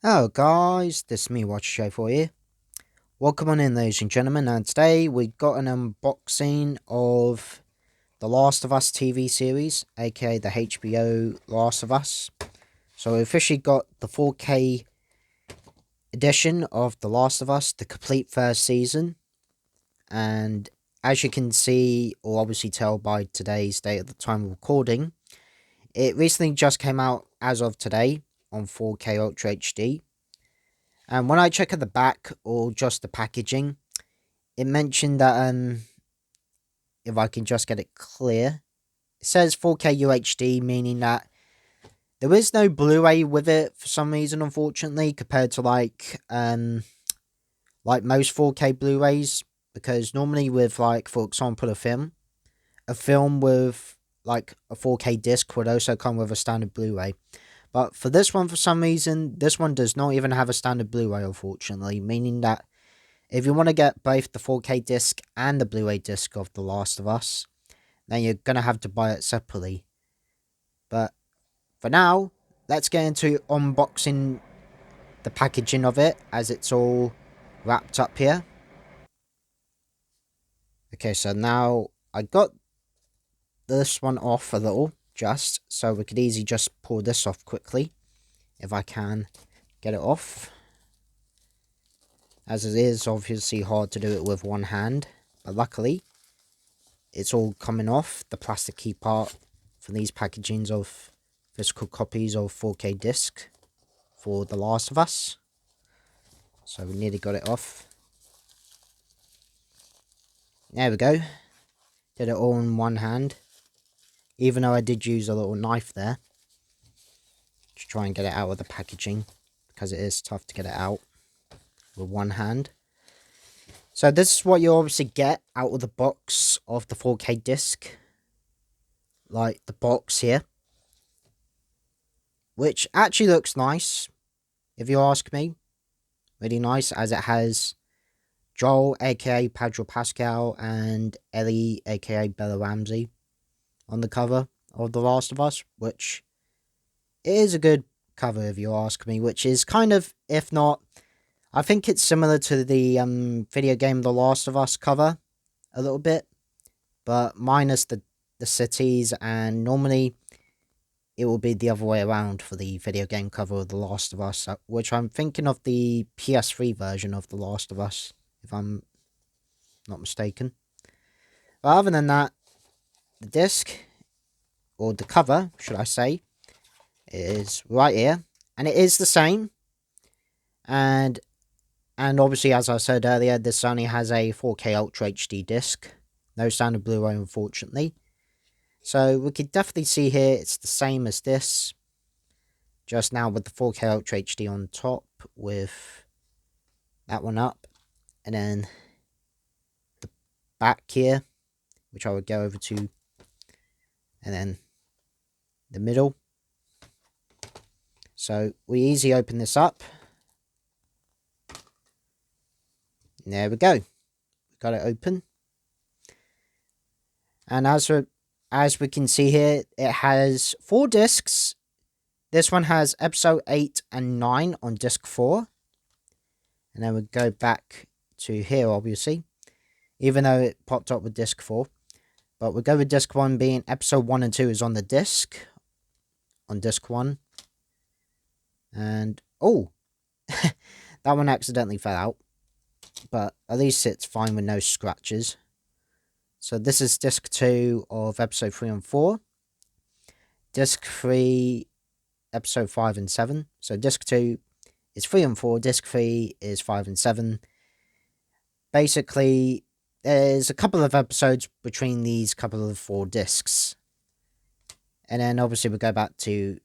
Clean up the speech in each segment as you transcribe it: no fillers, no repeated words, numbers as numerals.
Hello guys, this is me Watch Show for you. Welcome on in ladies and gentlemen, and today we got an unboxing of The Last of Us TV series, aka the HBO Last of Us. So we officially got the 4K edition of The Last of Us, the complete first season. And as you can see, or obviously tell by today's date at the time of recording, it recently just came out as of today on 4K Ultra HD. And when I check at the back or just the packaging, it mentioned that if I can just get it clear, it says 4K UHD, meaning that there is no Blu-ray with it for some reason, unfortunately, compared to like most 4K Blu-rays. Because normally with, like, for example, a film with like a 4K disc would also come with a standard Blu-ray. But for this one, for some reason, this one does not even have a standard Blu-ray, unfortunately, meaning that if you want to get both the 4K disc and the Blu-ray disc of The Last of Us, then you're going to have to buy it separately. But for now, let's get into unboxing the packaging of it as it's all wrapped up here. Okay, so now I got this one off a little, just so we could easily just pull this off quickly if I can get it off, as it is obviously hard to do it with one hand, but luckily it's all coming off, the plastic key part for these packagings of physical copies of 4K disc for The Last of Us. So we nearly got it off. There we go. Did it all in one hand, even though I did use a little knife there to try and get it out of the packaging, because it is tough to get it out with one hand. So this is what you obviously get out of the box of the 4K disc, like the box here, which actually looks nice, if you ask me. Really nice, as it has Joel, aka Pedro Pascal, and Ellie, aka Bella Ramsey, on the cover of The Last of Us, which is a good cover, if you ask me, which is kind of, if not, I think it's similar to the video game The Last of Us cover, a little bit, but minus the cities, and normally it will be the other way around for the video game cover of The Last of Us, which I'm thinking of the PS3 version of The Last of Us, if I'm not mistaken. But other than that, the disc, or the cover, should I say, is right here, and it is the same. And obviously, as I said earlier, this only has a 4K Ultra HD disc, no standard Blu-ray, unfortunately. So we could definitely see here it's the same as this, just now with the 4K Ultra HD on top, with that one up, and then the back here, which I would go over to, and then the middle. So we easily open this up. And there we go. We got it open. And as we can see here, it has 4 discs. This one has episode 8 and 9 on disc 4. And then we go back to here, obviously, even though it popped up with disc 4. But we'll go with disc 1 being episode 1 and 2 is on the disc. On disc 1. And, oh, that one accidentally fell out. But at least it's fine with no scratches. So this is disc 2 of episode 3 and 4. Disc 3, episode 5 and 7. So disc 2 is 3 and 4. Disc 3 is 5 and 7. Basically, there's a couple of episodes between these couple of 4 discs. And then obviously we go back to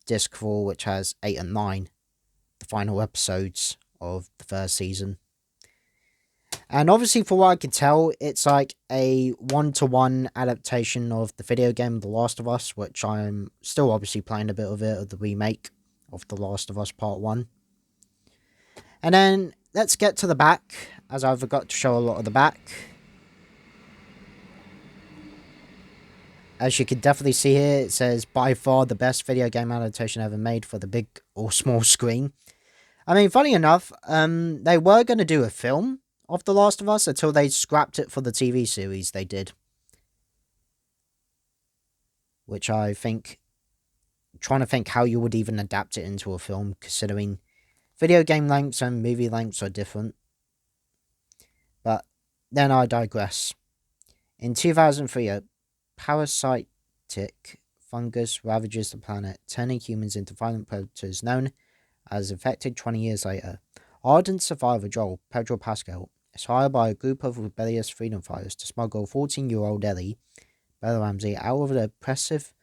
disc 4, which has 8 and 9. The final episodes of the first season. And obviously, for what I could tell, it's like a 1-to-1 adaptation of the video game The Last of Us, which I'm still obviously playing a bit of it, of the remake of The Last of Us Part 1. And then, let's get to the back, as I forgot to show a lot of the back. as you can definitely see here, it says by far the best video game adaptation ever made for the big or small screen. I mean, funny enough, they were going to do a film of The Last of Us until they scrapped it for the TV series they did. Which I think, trying to think how you would even adapt it into a film, considering video game lengths and movie lengths are different. But then I digress. In 2003, a parasitic fungus ravages the planet, turning humans into violent predators known as infected 20 years later. Ardent survivor Joel, Pedro Pascal, is hired by a group of rebellious freedom fighters to smuggle 14-year-old Ellie, Bella Ramsey, out of the oppressive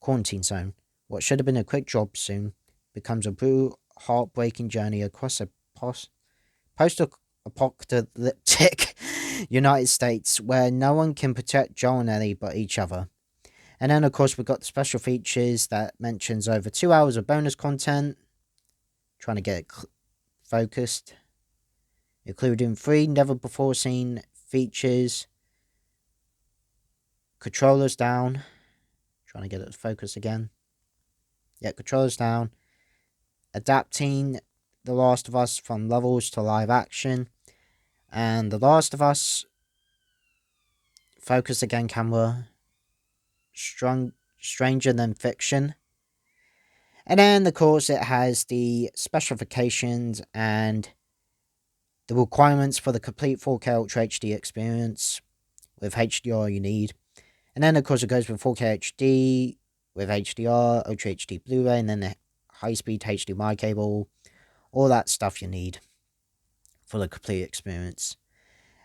quarantine zone. What should have been a quick job soon becomes a brutal, heartbreaking journey across a post-apocalyptic United States where no one can protect Joel and Ellie but each other. And then, of course, we've got the special features that mentions over 2 hours of bonus content. Trying to get it focused. Including 3 never-before-seen features. Controllers down. Trying to get it to focus again. Yeah, controllers down. Adapting The Last of Us from levels to live action. And The Last of Us. Focus again, camera. Stranger Than Fiction. And then, of course, it has the specifications and the requirements for the complete 4K Ultra HD experience with HDR you need. And then, of course, it goes with 4K HD with HDR, Ultra HD Blu-ray, and then the high-speed HDMI cable. All that stuff you need for the complete experience.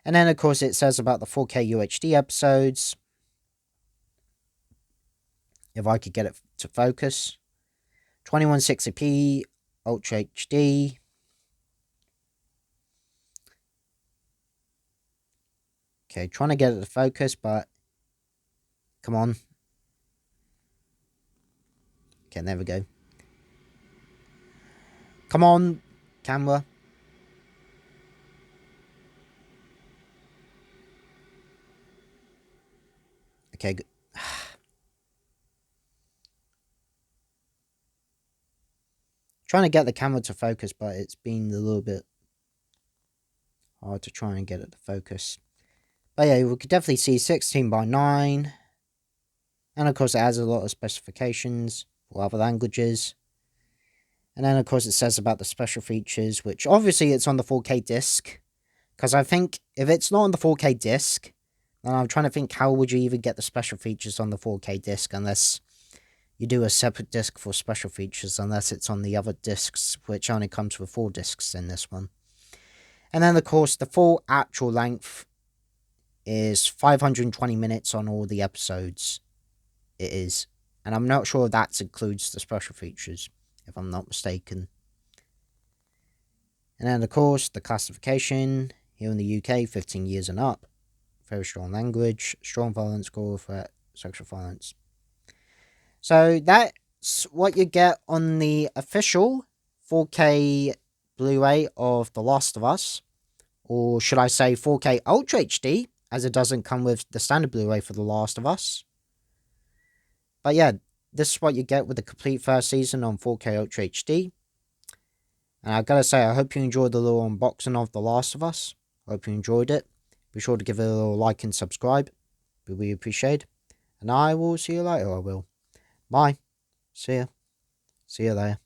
And then, of course, it says about the 4K UHD episodes. If I could get it to focus. 2160p Ultra HD. Okay, trying to get it to focus, but come on. Okay, there we go. Come on, camera. Okay, good. Trying to get the camera to focus, but it's been a little bit hard to try and get it to focus. But yeah, we could definitely see 16:9. And of course, it has a lot of specifications for other languages. And then, of course, it says about the special features, which obviously it's on the 4K disc. Because I think if it's not on the 4K disc, then I'm trying to think how would you even get the special features on the 4K disc unless you do a separate disc for special features, unless it's on the other discs, which only comes with 4 discs in this one. And then, of course, the full actual length is 520 minutes on all the episodes. It is. And I'm not sure if that includes the special features, if I'm not mistaken. And then, of course, the classification here in the UK, 15 years and up. Very strong language, strong violence, gore, threat, sexual violence. So that's what you get on the official 4K Blu-ray of The Last of Us. Or should I say 4K Ultra HD, as it doesn't come with the standard Blu-ray for The Last of Us. But yeah, this is what you get with the complete first season on 4K Ultra HD. And I gotta say, I hope you enjoyed the little unboxing of The Last of Us. I hope you enjoyed it. Be sure to give it a little like and subscribe. We really appreciate it. And I will see you later, I will. Bye. See ya. See you there.